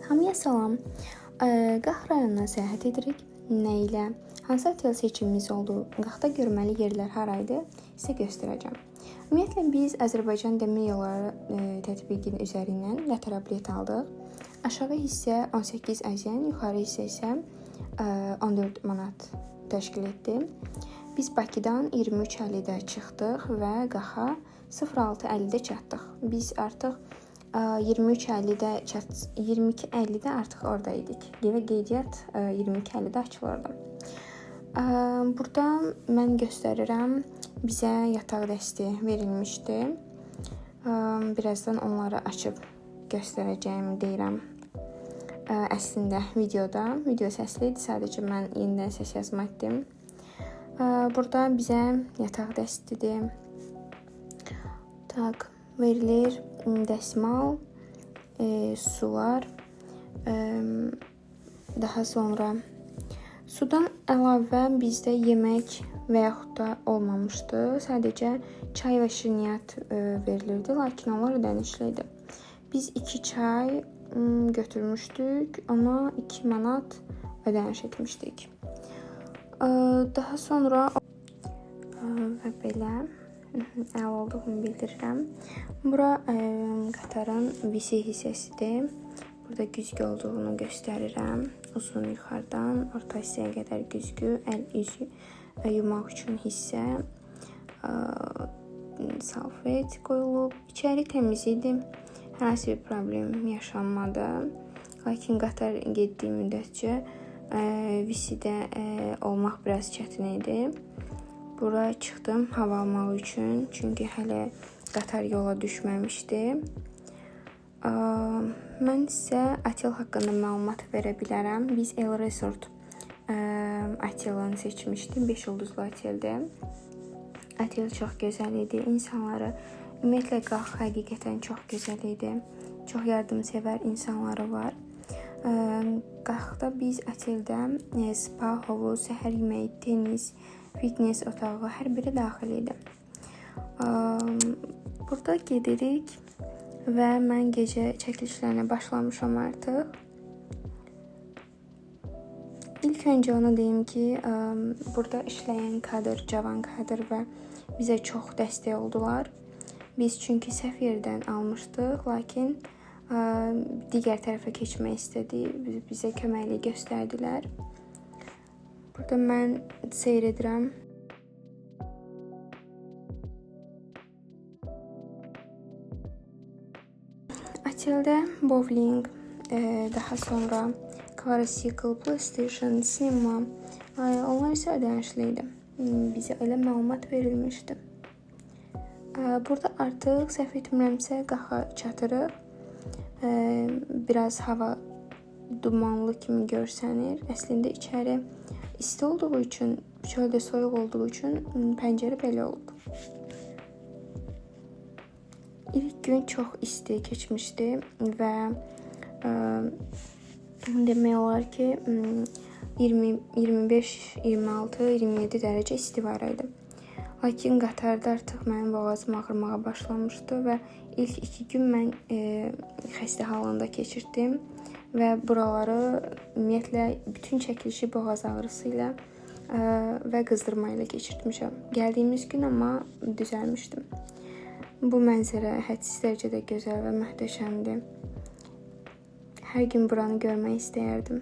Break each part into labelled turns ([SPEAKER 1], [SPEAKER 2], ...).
[SPEAKER 1] Hamıya salam. Qax rayonuna səyahət edirik. Nə ilə? Hansı otel seçimimiz oldu? Qaxda görməli yerlər haraydı? Sizə göstərəcəm. Ümumiyyətlə biz Azərbaycan Dəmir Yolları tətbiqinin üzərindən qatara bilet aldıq. Aşağı hissə 18 azyan, yuxarı hissə isə 14 manat təşkil etdi. Biz Bakıdan 23:50-də çıxdıq və Qaxa 06:50-də çatdıq. Biz artıq 22:50-də artıq orada idik. Və qeydiyyat 22:50-də açılırdı. Burada mən göstərirəm, bizə yataq dəsti verilmişdi. Birazdan onları açıb göstərəcəyimi deyirəm. Əslində video səsli idi, sadəcə mən yenidən səs yazma etdim. Burada bizə yataq dəstidir. Verilir dəsmal, sular, daha sonra sudan əlavə bizdə yemək və yaxud da olmamışdı. Sadəcə çay və şirniyyat verilirdi, lakin onlar ödənişli idi. Biz 2 çay götürmüşdük, ona 2 manat ödəniş etmişdik. Daha sonra və belə əl olduğunu bildirirəm. Bura qatarın VC hissəsidir. Burada güzgü olduğunu göstərirəm. Uzun yuxarıdan orta hissəyə qədər güzgü, əl üzü yumaq üçün hissə, salfet qoyulub. İçəri təmiz idi. Hər hansı bir problem yaşanmadı. Lakin qatar getdiyi müddətcə VC-də olmaq biraz çətin idi. Bura çıxdım hava almaq üçün, çünki hələ qatar yola düşməmişdi. Mən sizə otel haqqında məlumat verə bilərəm. Biz El Resort otelini seçmişdik, 5 ulduzlu oteldir. Otel çox gözəl idi, insanları, ümumiyyətlə Qax həqiqətən çox gözəl idi. Çox yardımsevər insanları var. Qaxda biz oteldə spa, hovuz, səhər yeməyi, tenis, fitness otağı, hər biri daxil idi. Burada gedirik və mən gecə çəkilişlərinə başlamışam artıq. İlk öncə onu deyim ki, burada işləyən kadr, cavan kadr və bizə çox dəstək oldular. Biz çünki səhv yerdən almışdıq, lakin digər tərəfə keçmək istədik, bizə köməklik göstərdilər. Burada mən seyr edirəm. Oteldə bowling, daha sonra quadricycle, PlayStation, sinema, onlar isə ödənişli idi. Bizə elə məlumat verilmişdi. Burada artıq səhv etmirəmsə Qaxa çatırıq. Biraz hava dumanlı kimi görsənir. Əslində içəri isti olduğu üçün, çöldə soyuq olduğu üçün pəncərə belə olub. İlk gün çox isti keçmişdi və demək olar ki 25, 26, 27 dərəcə isti var idi. Lakin qatarda artıq mənim boğazım ağrımağa başlamışdı və ilk 2 gün mən xəstə halında keçirdim və buraları ümumiyyətlə bütün çəkilişi boğaz ağrısı ilə və qızdırma ilə keçirtmişəm. Gəldiyimiz gün amma düzəlmişdim. Bu mənzərə hədsiz dərəcədə gözəl və möhtəşəmdir. Hər gün buranı görmək istəyərdim.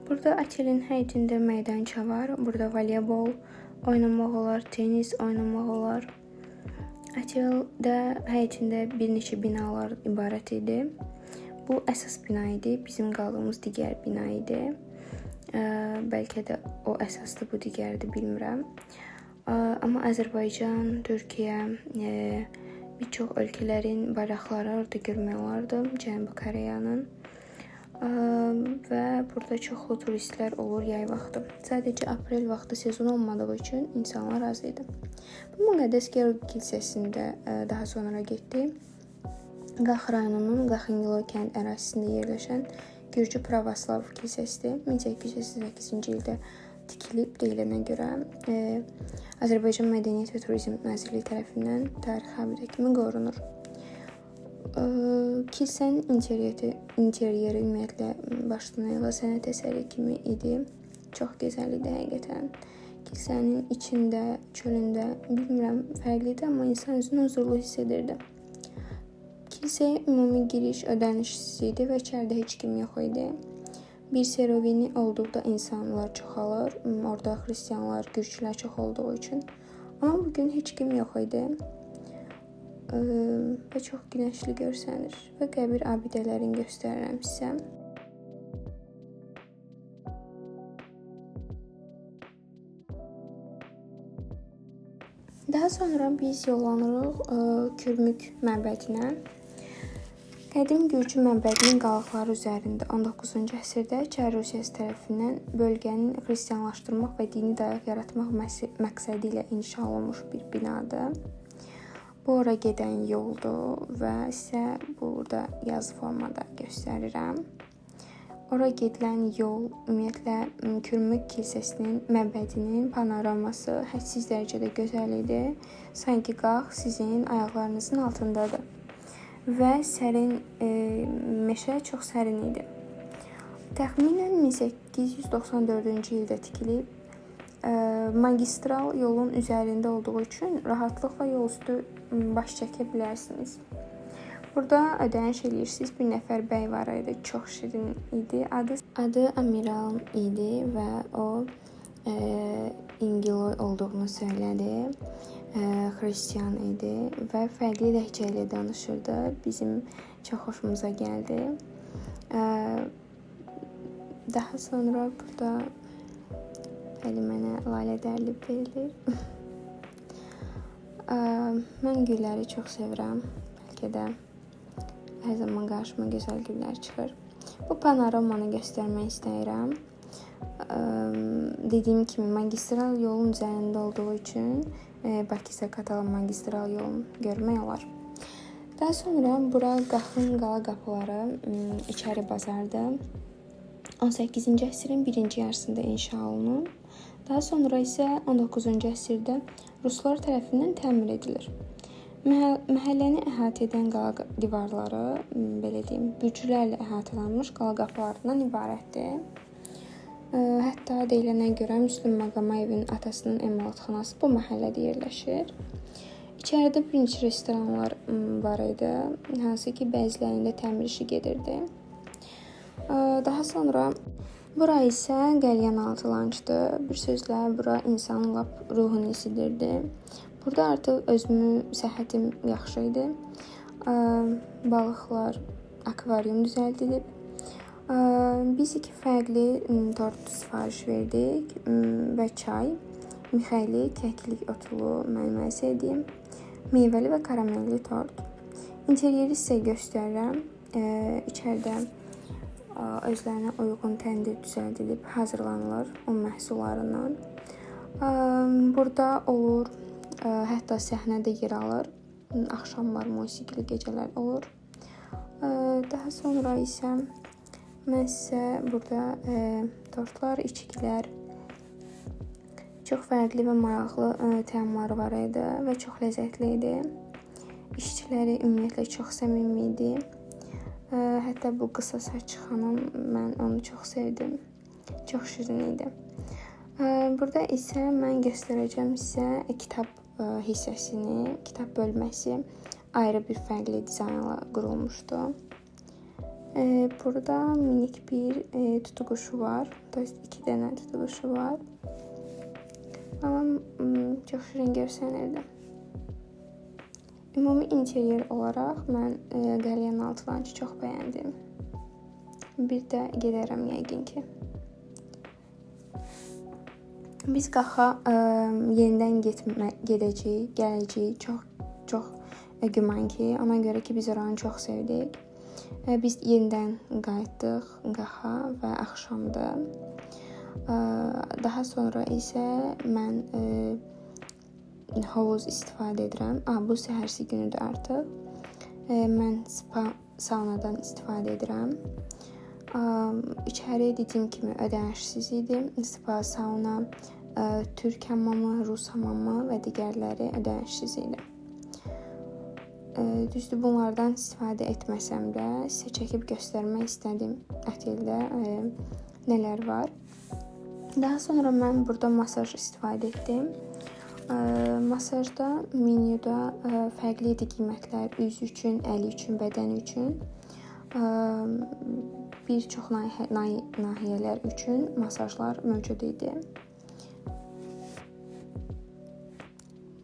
[SPEAKER 1] Burada otelin həyətində meydança var. Burada voleybol oynamaq olar, tenis oynamaq olar. Oteldə həyətində bir neçə binalar ibarət idi. Bu əsas bina idi, bizim qaldığımız digər bina idi. Bəlkə də o əsaslı, bu digərdir, bilmirəm. Amma Azərbaycan, Türkiyə, bir çox ölkələrin bayraqları orada görmək olardı, Cənubi Koreyanın. Və burada çoxlu turistlər olur yay vaxtı. Sadəcə aprel vaxtı sezon olmadığı üçün insanlar az idi. Bu Müqəddəs Georgi kilsəsində daha sonra getdi. Qax rayonunun Qaxıngiloy kənd ərazisində yerləşən Gürcü Pravoslav kilsəsidir. 1888-ci ildə tikilib, deyilənə görə Azərbaycan Mədəniyyət və Turizm Nazirliyi tərəfindən tarixi abidə kimi qorunur. Kilsənin interyeri ümumiyyətlə başdan ayağa sənət əsəri kimi idi. Çox gözəl idi həqiqətən. Kilsənin içində, çölündə, bilmirəm, fərqli idi, amma insan özünü huzurlu hiss edirdi. Kilsəyə ümumi giriş ödənişsiz idi və içəridə heç kim yox idi. Bir serovini olduqda insanlar çoxalır. Orada xristianlar, gürcülər çox olduğu üçün. Amma bugün heç kim yox idi. Və çox günəşli görsənir. Və qəbir abidələrini göstərirəm sizə. Daha sonra biz yollanırıq Kürmük məbədinə. Qədim Gürcü məbədinin qalıqları üzərində 19-cu əsrdə Çar Rusiyası tərəfindən bölgənin xristianlaşdırmaq və dini dayaq yaratmaq məqsədi ilə inşa olunmuş bir binadır. Bu ora gedən yoldur və sizə burada yazı formada göstərirəm. Ora gedilən yol ümumiyyətlə Kürmük kilsəsinin məbədinin panoraması hədsiz dərəcədə gözəl idi. Sanki qax sizin ayaqlarınızın altındadır. Və sərin, meşə çox sərin idi. Təxminən 1894-cü ildə tikilib, magistral yolun üzərində olduğu üçün rahatlıqla yol üstü baş çəkə bilərsiniz. Burada ödəniş edirsiniz. Bir nəfər bəy var idi, çox şirin idi. Adı Amiral idi və o İngiloy olduğunu söylədi. Xristian idi və fərqli ləhcə ilə danışırdı. Bizim çox xoşumuza gəldi. Daha sonra burada mənə lalə dərilib verilir. Mən gülləri çox sevirəm. Bəlkə də hər zaman qarşıma gözəl güllər çıxır. Bu panoramanı göstərmək istəyirəm. Dediyim kimi magistral yolun üzərində olduğu üçün Bakı-Zaqatala magistral yolunu görmək olar. Daha sonra bura Qaxın qala qapıları içəri bazardır. 18-ci əsrin birinci yarısında inşa olunub. Daha sonra isə 19-cu əsrdə ruslar tərəfindən təmir edilir. Məhəlləni əhatə edən qala divarları, belə deyim, bürclərlə əhatələnmiş qala qapılarından ibarətdir. Hətta deyilənə görə Müslüm Maqomayevin atasının emalatxanası bu məhəllədə yerləşir. İçəridə bir neçə restoranlar var idi, hansı ki bəzilərində təmir işi gedirdi. Daha sonra bura isə qəlyanaltı lançdır. Bir sözlə bura insanın lap ruhunu isidirdi. Burada artıq özümü, səhhətim yaxşı idi. Balıqlar, akvarium düzəldilib. Biz 2 fərqli tort sifariş verdik və çay, mixəli, kəklik otulu mənim sevdiyim, meyvəli və karamelli tort. İnteryeri sizə göstərirəm. İçəridə özlərinə uyğun təndir düzəldilib, hazırlanılır un məhsullarından. Burada olur, hətta səhnə də yer alır. Axşamlar musiqili gecələr olur. Daha sonra isə mən sizə burada tortlar, içkilər, çox fərqli və maraqlı təamları var idi və çox ləzzətli idi. İşçiləri ümumiyyətlə çox səmimi idi. Hətta bu qısa saç xanım, mən onu çox sevdim. Çox şirin idi. Burada isə mən göstərəcəm sizə kitab hissəsini, kitab bölməsi ayrı bir fərqli dizaynla qurulmuşdu. Burada minik bir tutuquşu var. 2 dənə tutuquşu var. Amma çox şirin görsənirdi. Ümumi interyer olaraq mən qəlyanaltı lançı çox bəyəndim. Bir də gedərəm yəqin ki. Biz qaxa yenidən gedəcəyik, gələcəyik. Çox güman ki, ona görə ki, biz oranı çox sevdik. Biz yenidən qayıtdıq qaxa və axşamdı. Daha sonra isə mən hovuz istifadə edirəm. Bu səhərsi günüdür artıq. Mən spa saunadan istifadə edirəm. İçəri dediyim kimi ödənişsiz idi. Spa, sauna, türk hamamı, rus hamamı və digərləri ödənişsiz idi. Düzdür, bunlardan istifadə etməsəm də sizə çəkib göstərmək istədim oteldə nələr var. Daha sonra mən burada masaj istifadə etdim. Masajda menyuda fərqli idi qiymətlər. Üz üçün, əl üçün, bədən üçün. Bir çox nahiyələr üçün masajlar mövcud idi.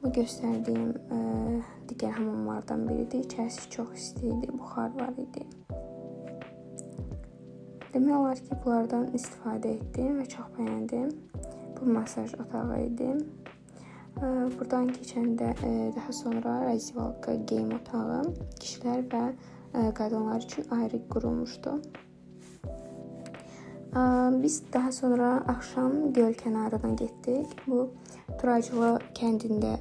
[SPEAKER 1] Bu göstərdiyim digər hamamlardan biridir. İçərisi çox isti idi, buxar var idi. Demək olar ki, bunlardan istifadə etdim və çox bəyəndim. Bu masaj otağı idi. Buradan keçəndə daha sonra razvalka geyim otağı kişilər və qadınlar üçün ayrı qurulmuşdu. Biz daha sonra axşam göl kənarına getdik. Bu Turaclı kəndində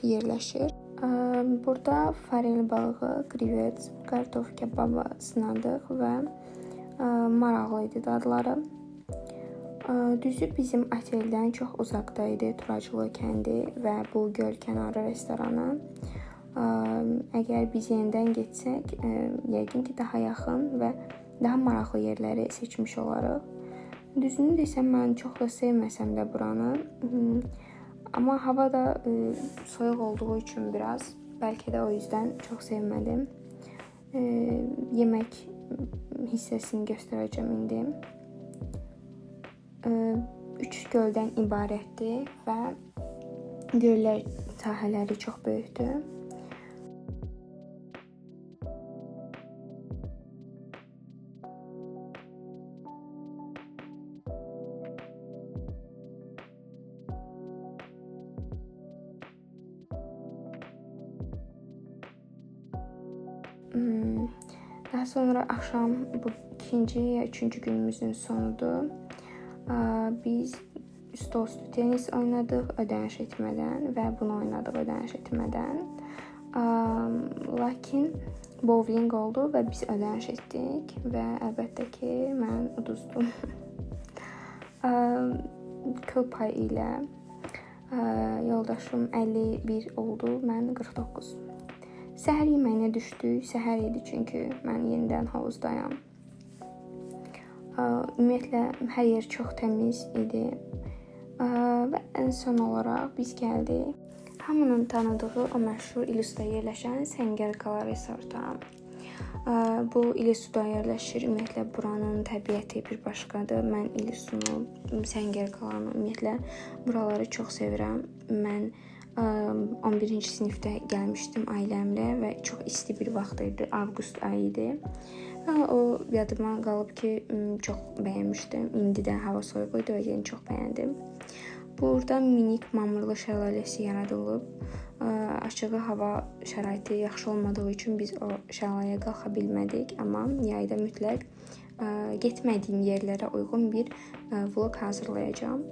[SPEAKER 1] yerləşir. Burada farel balığı, krivet, kartof kebabı sınadıq və maraqlı idi dadları. Düzü bizim oteldən çox uzaqda idi Turaclı kəndi və bu göl kənarı restoranı. Əgər biz yenidən getsək, yəqin ki, daha yaxın və daha maraqlı yerləri seçmiş olarıq. Düzünü desəm, mən çox da sevməsəm də buranı. Amma hava da soyuq olduğu üçün biraz, bəlkə də o yüzdən çox sevmədim. Yemək hissəsini göstərəcəm indi. 3 göldən ibarətdir və göllər sahələri çox böyükdür. Daha sonra axşam bu ikinci ya üçüncü günümüzün sonudur. Biz stol üstü tenis oynadıq ödəniş etmədən və bunu oynadıq ödəniş etmədən. Lakin bowling oldu və biz ödəniş etdik və əlbəttə ki, mən uduzdum. Kıl pay ilə yoldaşım 51 oldu, mən 49. Səhər yeməyinə düşdük. Səhər idi çünki mən yenidən hovuzdayam. Ümumiyyətlə, hər yer çox təmiz idi. Və ən son olaraq biz gəldik. Hamının tanıdığı o məşhur İlisuda yerləşən Səngər Qala Resorta. Bu İlisuda yerləşir. Ümumiyyətlə, buranın təbiəti bir başqadır. Mən İlisunu, Səngər Qalanı, ümumiyyətlə, buraları çox sevirəm. Mən 11-ci sinifdə gəlmişdim ailəmlə və çox isti bir vaxt idi, avqust ayı idi. O yadıma qalıb ki, çox bəyənmişdim. İndi də hava soyuq idi və yenə çox bəyəndim. Burada minik mamırlı şəlaləsi yaradılıb. Açığı hava şəraiti yaxşı olmadığı üçün biz o şəlaləyə qalxa bilmədik, amma yayda mütləq getmədiyim yerlərə uyğun bir vlog hazırlayacağam.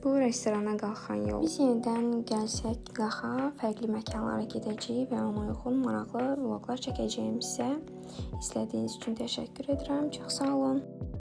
[SPEAKER 1] Bu restorana qalxan yol. Biz yenidən gəlsək qaxa, fərqli məkanlara gedəcəyik və ona uyğun maraqlı vloglar çəkəcəyim sizə. İzlədiyiniz üçün təşəkkür edirəm. Çox sağ olun.